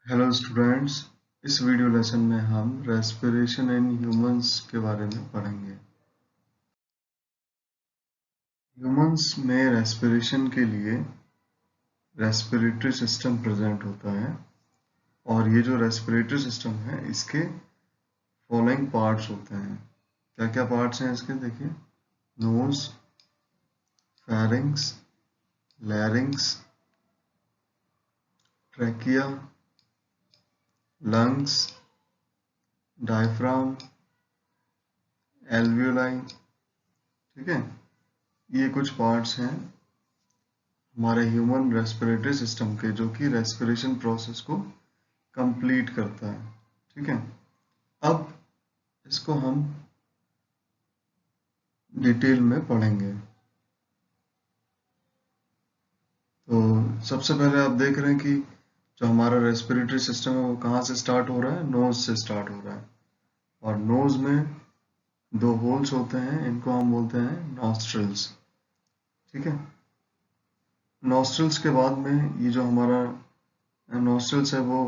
Hello students. इस video lesson में हम रेस्पिरेशन इन ह्यूमंस के बारे में पढ़ेंगे। ह्यूमंस में रेस्पिरेशन के लिए रेस्पिरेटरी सिस्टम प्रेजेंट होता है और ये जो रेस्पिरेटरी सिस्टम है इसके फॉलोइंग पार्ट्स होते हैं। क्या क्या पार्ट्स हैं इसके देखिए। Nose, pharynx, larynx, trachea, lungs, diaphragm, alveoli. ठीक है, ये कुछ पार्ट्स हैं हमारे ह्यूमन रेस्पिरेटरी सिस्टम के जो कि रेस्पिरेशन प्रोसेस को कंप्लीट करता है। ठीक है, अब इसको हम डिटेल में पढ़ेंगे। तो सबसे पहले आप देख रहे हैं कि जो हमारा रेस्पिरेटरी सिस्टम है वो कहाँ से स्टार्ट हो रहा है, नोज से स्टार्ट हो रहा है। और नोज में दो होल्स होते हैं, इनको हम बोलते हैं नॉस्ट्रल्स। ठीक है, नॉस्ट्रल्स के बाद में ये जो हमारा नॉस्ट्रल्स है वो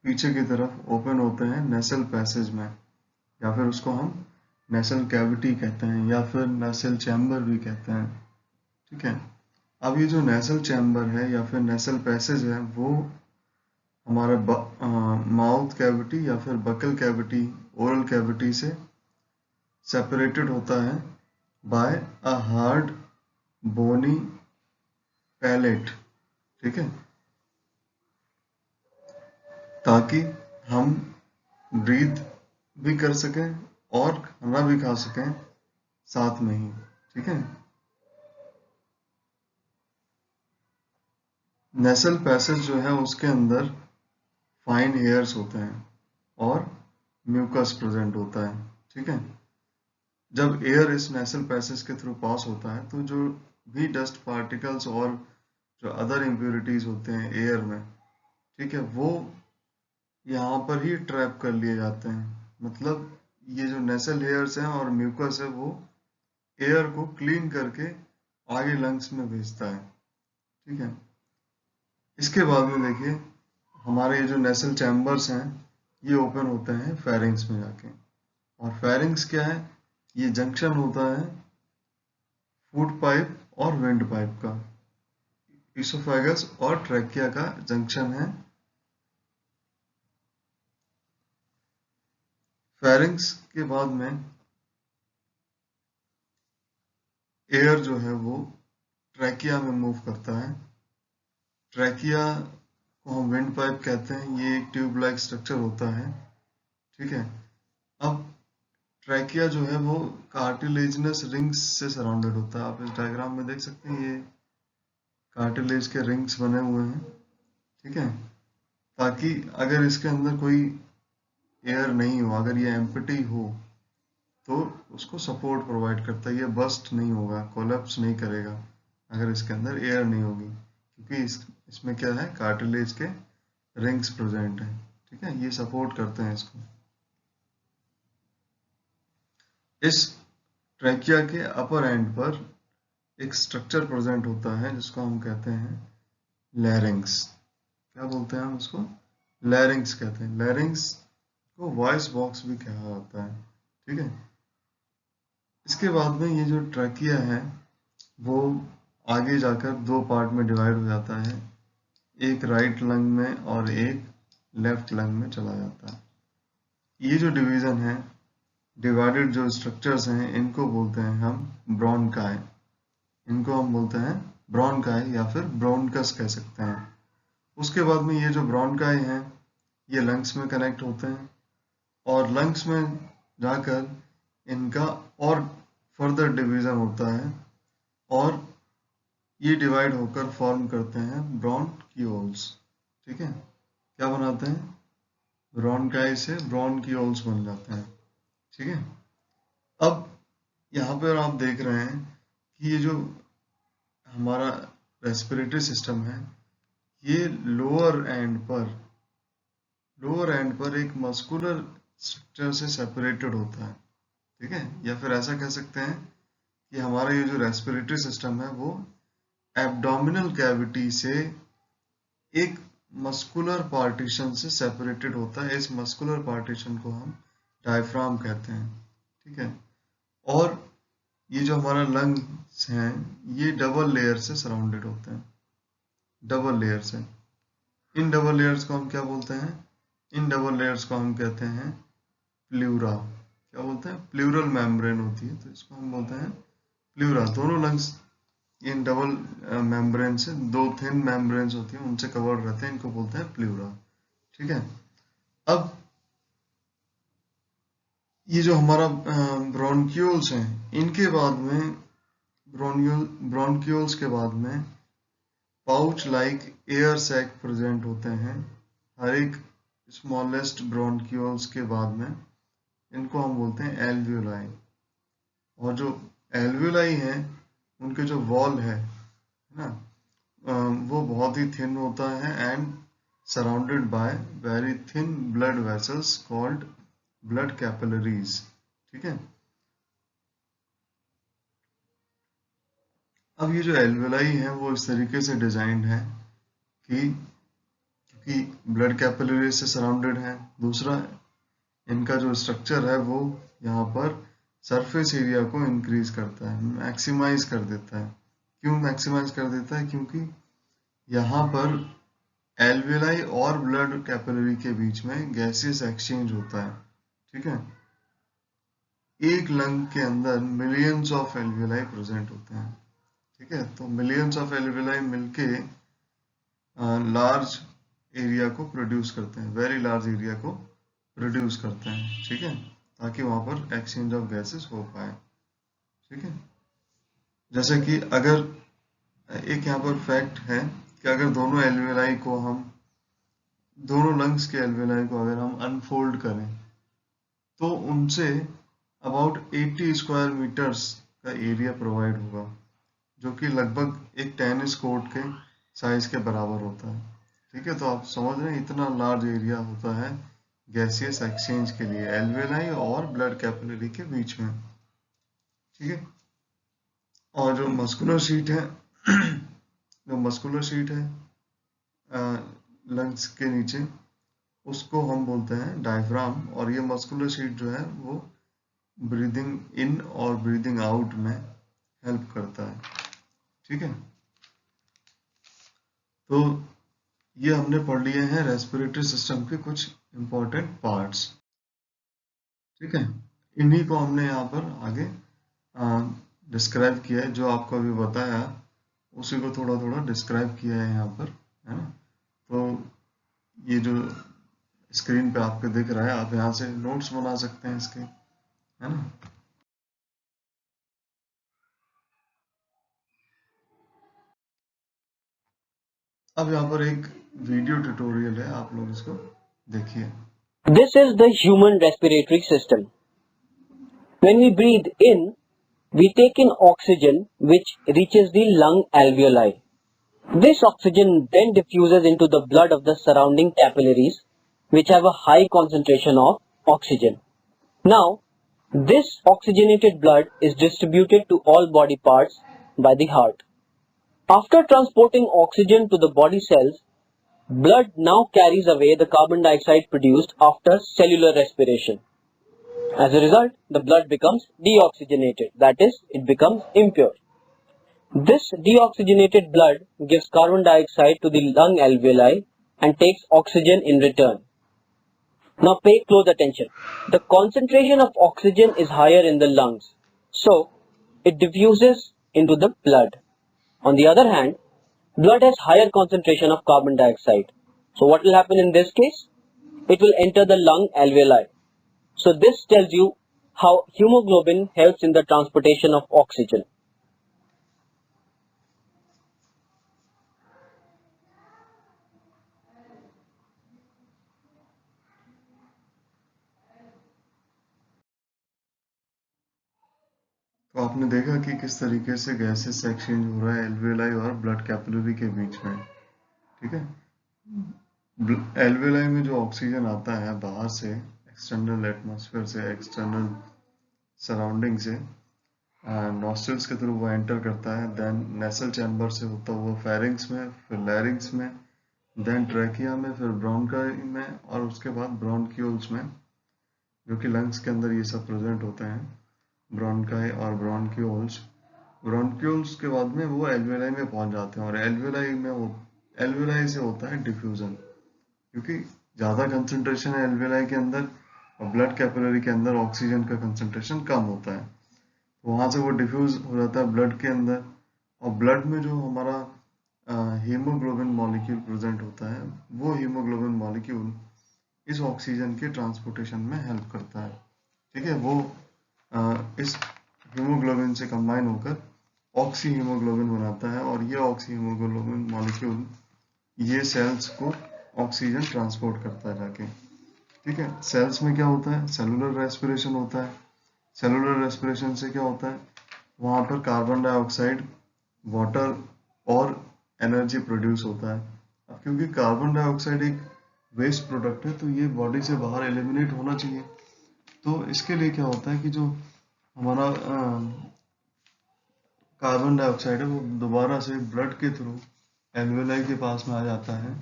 पीछे की तरफ ओपन होते हैं नेसल पैसेज में, या फिर उसको हम नेसल कैविटी कहते हैं या फिर नेसल चैम्बर भी कहते हैं। ठीक है, अब ये जो नेसल चैम्बर है या फिर नेसल पैसेज है वो हमारे माउथ कैविटी या फिर बकल कैविटी, ओरल कैविटी से सेपरेटेड होता है by a hard bony palate. ठीक है, ताकि हम ब्रीथ भी कर सकें और खाना भी खा सकें साथ में ही। ठीक है, नेसल पैसेज जो है उसके अंदर फाइन हेयर्स होते हैं और म्यूकस प्रेजेंट होता है। ठीक है, जब एयर इस नेसल पैसेज के थ्रू पास होता है तो जो भी डस्ट पार्टिकल्स और जो अदर इम्प्योरिटीज होते हैं एयर में, ठीक है, वो यहाँ पर ही ट्रैप कर लिए जाते हैं। मतलब ये जो नेसल हेयर्स हैं और म्यूकस है वो एयर को क्लीन करके आगे लंग्स में भेजता है। ठीक है, इसके बाद में देखिए हमारे ये जो नेसल चैम्बर्स हैं ये ओपन होते हैं फेरिंग्स में जाके। और फेरिंग्स क्या है, ये जंक्शन होता है फूड पाइप और विंड पाइप का, इसोफेगस और ट्रैकिया का जंक्शन है। फेरिंग्स के बाद में एयर जो है वो ट्रैकिया में मूव करता है। ट्रैकिया को हम विंड पाइप कहते हैं, ये एक ट्यूब लाइक स्ट्रक्चर होता है। ठीक है, अब ट्रैकिया जो है वो कार्टिलेजिनस रिंग्स से सराउंडेड होता है। आप इस डायग्राम में देख सकते हैं ये कार्टिलेज के रिंग्स बने हुए हैं। ठीक है, ताकि अगर इसके अंदर कोई एयर नहीं हो, अगर ये एम्प्टी हो तो उसको सपोर्ट प्रोवाइड करता है, ये बस्ट नहीं होगा, कोलैप्स नहीं करेगा अगर इसके अंदर एयर नहीं होगी, क्योंकि इसमें क्या है, कार्टिलेज के रिंग्स प्रेजेंट है। ठीक है, ये सपोर्ट करते हैं इसको। इस ट्रैकिया के अपर एंड पर एक स्ट्रक्चर प्रेजेंट होता है जिसको हम कहते हैं लैरिंग्स। क्या बोलते हैं हम उसको, लैरिंग्स कहते हैं। लैरिंग्स को वॉइस बॉक्स भी कहा जाता है। ठीक है, इसके बाद में ये जो ट्रैकिया है वो आगे जाकर दो पार्ट में डिवाइड हो जाता है, एक राइट लंग में और एक लेफ्ट लंग में चला जाता है। ये जो डिवीजन है, डिवाइडेड जो स्ट्रक्चर्स हैं, इनको बोलते हैं हम ब्रोंकाई। इनको हम बोलते हैं ब्रोंकाई या फिर ब्रोंकस कह सकते हैं। उसके बाद में ये जो ब्रोंकाई हैं ये लंग्स में कनेक्ट होते हैं और लंग्स में जाकर इनका और फर्दर डिवीजन होता है और ये डिवाइड होकर फॉर्म करते हैं ब्रोंकियोल्स। ठीक है, क्या बनाते हैं, ब्रोंकाई से ब्रोंकियोल्स बन जाते हैं। ठीक है, अब यहाँ पर आप देख रहे हैं कि ये जो हमारा रेस्पिरेटरी सिस्टम है ये लोअर एंड पर एक मस्कुलर स्ट्रक्चर से सेपरेटेड होता है। ठीक है, या फिर ऐसा कह सकते हैं कि हमारा ये जो रेस्पिरेटरी सिस्टम है वो एब्डोमिनल कैविटी से एक मस्कुलर पार्टीशन से सेपरेटेड होता है। इस मस्कुलर पार्टीशन को हम डायफ्राम कहते हैं, ठीक है। और ये जो हमारा लंग्स हैं ये डबल लेयर से सराउंडेड होते हैं, डबल लेयर से। इन डबल लेयर्स को हम क्या बोलते हैं? इन डबल लेयर्स को हम कहते हैं प्लूरा। क्या बोलते हैं? प्लूरल मेम्ब्रेन होती है तो इसको हम बोलते हैं प्लूरा। दोनों लंग्स इन डबल मेम्ब्रेन से, दो थिन मेम्ब्रेन्स होती हैं उनसे कवर्ड रहते हैं, इनको बोलते हैं प्लूरा, ठीक है। अब ये जो हमारा ब्रोंक्यूल्स हैं इनके बाद में, ब्रोंक्यूल्स के बाद में pouch like air sac present होते हैं हर एक स्मॉलेस्ट ब्रोंक्यूल्स के बाद में। इनको हम बोलते हैं एल्वियोलाई। और जो एल्वियोलाई हैं उनके जो वॉल है ना, वो बहुत ही थिन होता है and surrounded by very thin blood vessels called blood capillaries, ठीक है। अब ये जो एल्वेलाई है वो इस तरीके से डिजाइंड है कि ब्लड कैपिलरी से सराउंडेड है। दूसरा, इनका जो स्ट्रक्चर है वो यहाँ पर सरफेस एरिया को इंक्रीज करता है, मैक्सिमाइज कर देता है। क्यों मैक्सिमाइज कर देता है? क्योंकि यहाँ पर एल्वेलाई और ब्लड कैपिलरी के बीच में गैसियस एक्सचेंज होता है, ठीक है। एक लंग के अंदर मिलियंस ऑफ एल्वेलाई प्रेजेंट होते हैं, ठीक है। तो मिलियंस ऑफ एल्वेलाई मिलके लार्ज एरिया को प्रोड्यूस करते हैं, वेरी लार्ज एरिया को प्रोड्यूस करते हैं, ठीक है, ताकि वहां पर एक्सचेंज ऑफ गैसेस हो पाए, ठीक है। जैसे कि अगर एक यहाँ पर फैक्ट है कि अगर दोनों एल्वेलाई को हम, दोनों लंग्स के एल्वेलाई को अगर हम अनफोल्ड करें तो उनसे अबाउट 80 स्क्वायर मीटर्स का एरिया प्रोवाइड होगा, जो कि लगभग एक टेनिस कोर्ट के साइज के बराबर होता है, ठीक है। तो आप समझ रहे हैं इतना लार्ज एरिया होता है गैसियस एक्सचेंज के लिए एल्वेलाई और ब्लड कैपिलरी के बीच में, ठीक है। और जो मस्कुलर शीट है जो मस्कुलर शीट है लंग्स के नीचे, उसको हम बोलते हैं डायफ्राम। और ये मस्कुलर शीट जो है वो ब्रीदिंग इन और ब्रीदिंग आउट में हेल्प करता है, ठीक है। तो ये हमने पढ़ लिए हैं रेस्पिरेटरी सिस्टम के कुछ इंपॉर्टेंट पार्ट्स, ठीक है। इन्हीं को हमने यहाँ पर आगे डिस्क्राइब किया है, जो आपको अभी बताया उसी को थोड़ा थोड़ा डिस्क्राइब किया है यहाँ पर, है ना। तो ये जो स्क्रीन पे आपके दिख रहा है, आप यहाँ से नोट्स बना सकते हैं इसके, है ना। अब यहाँ पर एक वीडियो ट्यूटोरियल है, आप लोग इसको देखिए। This is the human respiratory system. When we breathe in, we take in oxygen which reaches the lung alveoli. This oxygen then diffuses into the blood of the surrounding capillaries which have a high concentration of oxygen. Now, this oxygenated blood is distributed to all body parts by the heart. After transporting oxygen to the body cells, blood now carries away the carbon dioxide produced after cellular respiration. As a result, the blood becomes deoxygenated, that is, it becomes impure. This deoxygenated blood gives carbon dioxide to the lung alveoli and takes oxygen in return. Now pay close attention. The concentration of oxygen is higher in the lungs, so it diffuses into the blood. On the other hand, blood has higher concentration of carbon dioxide. So what will happen in this case? It will enter the lung alveoli. So this tells you how hemoglobin helps in the transportation of oxygen. तो आपने देखा कि किस तरीके से gases exchange हो रहा है एल्वेलाई और ब्लड कैपिलरी के बीच में, ठीक है। एल्वेलाई में जो ऑक्सीजन आता है बाहर से, एक्सटर्नल एटमॉस्फेयर से, एक्सटर्नल सराउंडिंग से, नॉस्ट्रल्स के थ्रू वो एंटर करता है, देन नेसल चैम्बर से होता हुआ फेरिंग्स में, फिर लैरिंग्स में, देन ट्रैकिया में, फिर ब्रोंकाई में, और उसके बाद ब्रोंक्यूल्स में, जो कि लंग्स के अंदर ये सब प्रेजेंट होते हैं, ब्रोंकाई और ब्रोंक्यूल्स। ब्रोंक्यूल्स के बाद में वो एल्वेलाई में पहुंच जाते हैं, और एल्वेलाई से होता है डिफ्यूजन, क्योंकि ज़्यादा कंसंट्रेशन है एल्वेलाई के अंदर और ब्लड कैपिलरी के अंदर ऑक्सीजन का कंसंट्रेशन कम होता है, तो वहाँ से वो डिफ्यूज हो जाता है ब्लड के अंदर। और ब्लड में जो हमारा हीमोग्लोबिन मॉलिक्यूल प्रेजेंट होता है, वो हीमोग्लोबिन मॉलिक्यूल इस ऑक्सीजन के ट्रांसपोर्टेशन में हेल्प करता है। ठीक है, वो इस हीमोग्लोबिन से कंबाइन होकर ऑक्सी हीमोग्लोबिन बनाता है, और ये ऑक्सी हीमोग्लोबिन मॉलिक्यूल ये सेल्स को ऑक्सीजन ट्रांसपोर्ट करता है जाके। ठीक है, सेल्स में क्या होता है, सेलुलर रेस्पिरेशन होता है। सेलुलर रेस्पिरेशन से क्या होता है, वहाँ पर कार्बन डाइऑक्साइड, वाटर और एनर्जी प्रोड्यूस होता है। अब क्योंकि कार्बन डाइऑक्साइड एक वेस्ट प्रोडक्ट है, तो ये बॉडी से बाहर एलिमिनेट होना चाहिए। तो इसके लिए क्या होता है कि जो हमारा कार्बन डाइऑक्साइड है, वो दोबारा से ब्लड के थ्रू एल्वेलाई के पास में आ जाता है।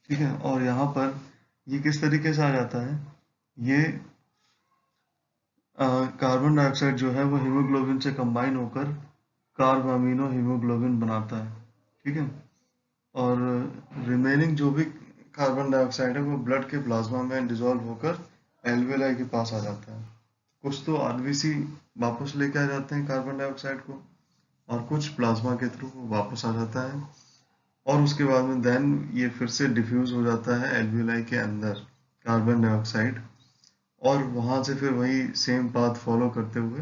ठीक है, और यहाँ पर ये किस तरीके से आ जाता है, ये कार्बन डाइऑक्साइड जो है वो हीमोग्लोबिन से कंबाइन होकर कार्ब अमीनो हीमोग्लोबिन बनाता है। ठीक है, और रिमेनिंग जो भी कार्बन डाइऑक्साइड है वो ब्लड के प्लाज्मा में डिसॉल्व होकर एल्वेलाई के पास आ जाता है। कुछ तो आरबीसी वापस लेके आ जाते हैं कार्बन डाइऑक्साइड को, और कुछ प्लाज्मा के थ्रू वापस आ जाता है, और उसके बाद में देन ये फिर से डिफ्यूज हो जाता है एल्वेलाई के अंदर कार्बन डाइऑक्साइड, और वहां से फिर वही सेम पाथ फॉलो करते हुए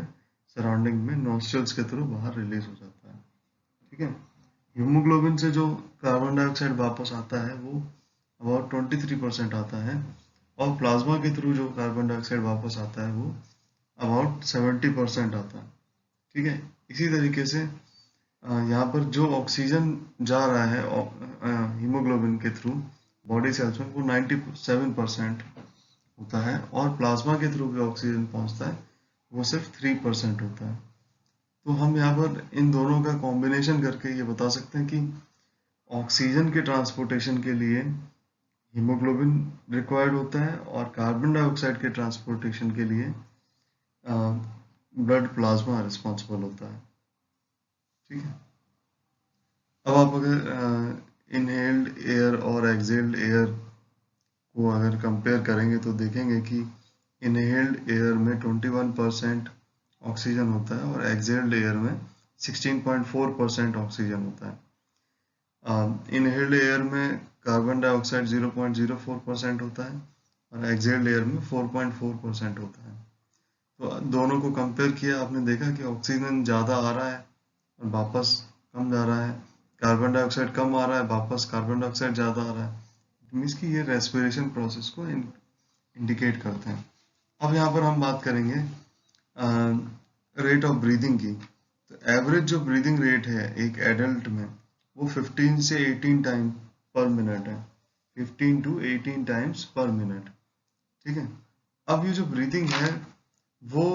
सराउंडिंग में नॉस्ट्रल्स के थ्रू बाहर रिलीज हो जाता है। ठीक है, हीमोग्लोबिन से जो कार्बन डाइऑक्साइड वापस आता है वो अबाउट 23% आता है, और प्लाज्मा के थ्रू जो कार्बन डाइऑक्साइड वापस आता है वो अबाउट 70% आता है। ठीक है, इसी तरीके से यहाँ पर जो ऑक्सीजन जा रहा है हीमोग्लोबिन के थ्रू बॉडी सेल्स में, वो 97% होता है, और प्लाज्मा के थ्रू भी ऑक्सीजन पहुंचता है, वो सिर्फ 3% होता है। तो हम यहाँ पर इन दोनों का कॉम्बिनेशन करके ये बता सकते हैं कि ऑक्सीजन के ट्रांसपोर्टेशन के लिए हीमोग्लोबिन रिक्वायर्ड होता है, और कार्बन डाइऑक्साइड के ट्रांसपोर्टेशन के लिए ब्लड प्लाज्मा रिस्पॉन्सिबल होता है। ठीक है, अब आप अगर इनहेल्ड एयर और एक्सहेल्ड एयर को अगर कंपेयर करेंगे तो देखेंगे कि इनहेल्ड एयर में 21% ऑक्सीजन होता है, और एक्सहेल्ड एयर में 16.4% ऑक्सीजन होता है। इनहेल्ड एयर में कार्बन डाइऑक्साइड 0.04% होता है, और एक्सहेल्ड एयर में 4.4% होता है। तो दोनों को कंपेयर किया, आपने देखा कि ऑक्सीजन ज़्यादा आ रहा है और वापस कम जा रहा है, कार्बन डाइऑक्साइड कम आ रहा है, वापस कार्बन डाइऑक्साइड ज़्यादा आ रहा है। मीन्स कि ये रेस्पिरेशन प्रोसेस को इंडिकेट करते हैं। अब यहाँ पर हम बात करेंगे रेट ऑफ ब्रीदिंग की। तो एवरेज जो ब्रीदिंग रेट है एक एडल्ट में, वो 15 से 18 टाइम पर मिनट है, 15 to 18 टाइम्स पर मिनट। ठीक है, अब ये जो ब्रीदिंग है वो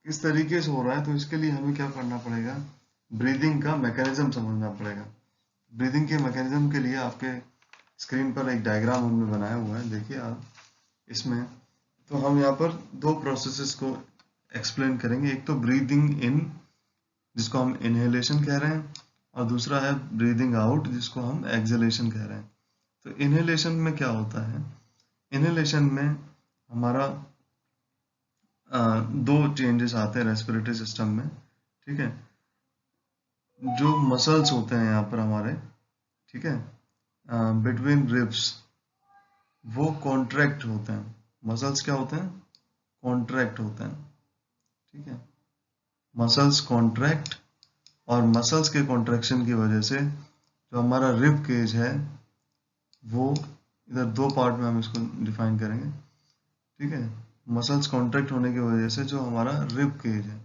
किस तरीके से हो रहा है, तो इसके लिए हमें क्या करना पड़ेगा, ब्रीदिंग का मैकेनिज्म समझना पड़ेगा। ब्रीदिंग के मैकेनिज्म के लिए आपके स्क्रीन पर एक डायग्राम हमने बनाया हुआ है, देखिए आप इसमें। तो हम यहाँ पर दो प्रोसेसेस को एक्सप्लेन करेंगे, एक तो ब्रीदिंग इन जिसको हम इनहेलेशन कह रहे हैं, और दूसरा है ब्रीदिंग आउट जिसको हम एक्सहेलेशन कह रहे हैं। तो इनहेलेशन में क्या होता है, इनहेलेशन में हमारा दो चेंजेस आते हैं रेस्पिरेटरी सिस्टम में। ठीक है, जो मसल्स होते हैं यहाँ पर हमारे, ठीक है, बिटवीन रिब्स, वो कॉन्ट्रैक्ट होते हैं। मसल्स क्या होते हैं, कॉन्ट्रैक्ट होते हैं। ठीक है, मसल्स कॉन्ट्रैक्ट, और मसल्स के कॉन्ट्रैक्शन की वजह से जो हमारा रिब केज है वो, इधर दो पार्ट में हम इसको डिफाइन करेंगे। ठीक है, मसल्स कॉन्ट्रैक्ट होने की वजह से जो हमारा रिब केज है,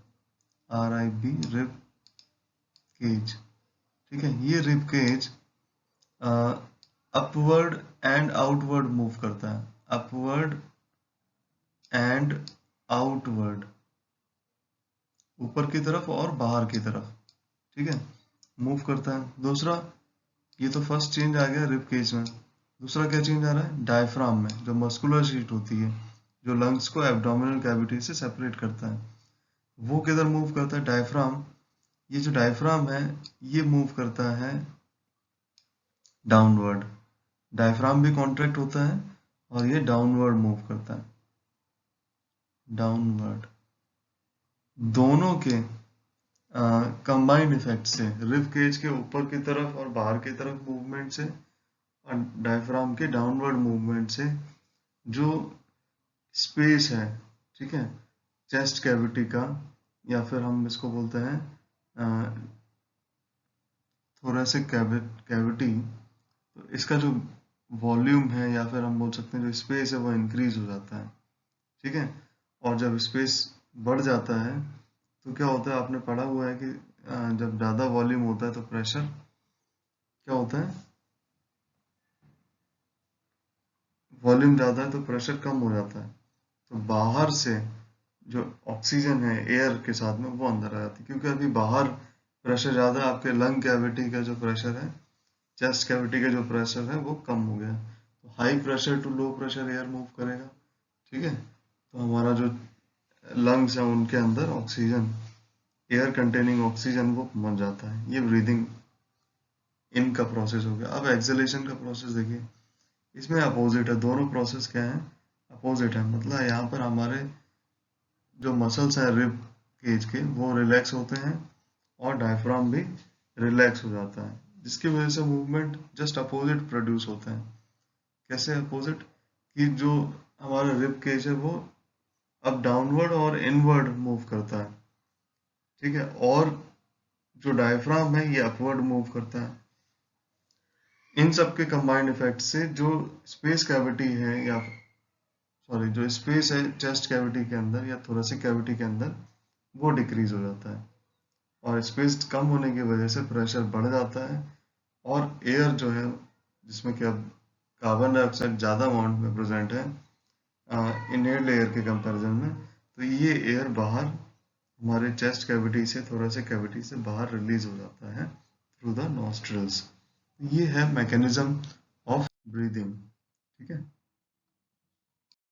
RIB रिब केज, ठीक है, ये rib cage upward and outward move करता है, अपवर्ड एंड आउटवर्ड, ऊपर की तरफ और बाहर की तरफ। ठीक है, मूव करता है। दूसरा, ये तो फर्स्ट चेंज आ गया रिब केज में। दूसरा क्या चेंज आ रहा है, डायफ्राम में जो मस्कुलर शीट होती है जो लंग्स को एब्डोमिनल कैविटी से सेपरेट करता है, वो किधर मूव करता है, डायफ्राम। ये जो डायफ्राम है ये मूव करता है डाउनवर्ड, डायफ्राम भी कॉन्ट्रैक्ट होता है और ये डाउनवर्ड मूव करता है, डाउनवर्ड। दोनों के कंबाइंड इफेक्ट से, रिब केज के ऊपर की तरफ और बाहर की तरफ मूवमेंट से और डायफ्राम के डाउनवर्ड मूवमेंट से जो स्पेस है, ठीक है, चेस्ट कैविटी का, या फिर हम इसको बोलते हैं थोरेसिक कैविटी, तो इसका जो वॉल्यूम है या फिर हम बोल सकते हैं जो स्पेस है वो इंक्रीज हो जाता है, ठीक है। और जब स्पेस बढ़ जाता है तो क्या होता है, आपने पढ़ा हुआ है कि जब ज़्यादा वॉल्यूम होता है तो प्रेशर क्या होता है, वॉल्यूम ज़्यादा है तो प्रेशर कम हो जाता है, तो बाहर से जो ऑक्सीजन है एयर के साथ में वो अंदर आ जाती है, क्योंकि अभी बाहर प्रेशर ज़्यादा है, आपके लंग कैविटी का जो प्रेशर है, चेस्ट कैविटी का जो प्रेशर है वो कम हो गया, तो high pressure to low pressure air move करेगा, ठीक है। तो हमारा जो लंग्स है उनके अंदर ऑक्सीजन, एयर कंटेनिंग ऑक्सीजन वो पहुंच जाता है, ये ब्रीदिंग इन का प्रोसेस हो गया। अब एक्सलेशन का प्रोसेस देखिए, इसमें अपोजिट है, दोनों प्रोसेस क्या है, अपोजिट है, मतलब यहाँ पर हमारे जो मसल्स हैं रिब केज के वो रिलैक्स होते हैं और डायफ्राम भी रिलैक्स हो जाता है, जिसकी वजह से मूवमेंट जस्ट अपोजिट प्रोड्यूस होते हैं। कैसे अपोजिट, कि जो हमारा रिब केज है वो अब डाउनवर्ड और इनवर्ड मूव करता है, ठीक है, और जो डायफ्राम है ये अपवर्ड मूव करता है। इन सब के कंबाइंड इफेक्ट से जो स्पेस कैविटी है, या सॉरी जो स्पेस है चेस्ट कैविटी के अंदर या थोरेसिक कैविटी के अंदर, वो डिक्रीज हो जाता है, और स्पेस कम होने की वजह से प्रेशर बढ़ जाता है, और एयर जो है जिसमें कि अब कार्बन डाइऑक्साइड ज़्यादा अमाउंट में प्रेजेंट है इनहेल्ड एयर के कंपैरिजन में, तो ये एयर बाहर हमारे चेस्ट कैविटी से, थोरेसिक कैविटी से बाहर रिलीज हो जाता है थ्रू द नॉस्ट्रल्स। ये है मैकेनिज्म ऑफ ब्रीदिंग, ठीक है।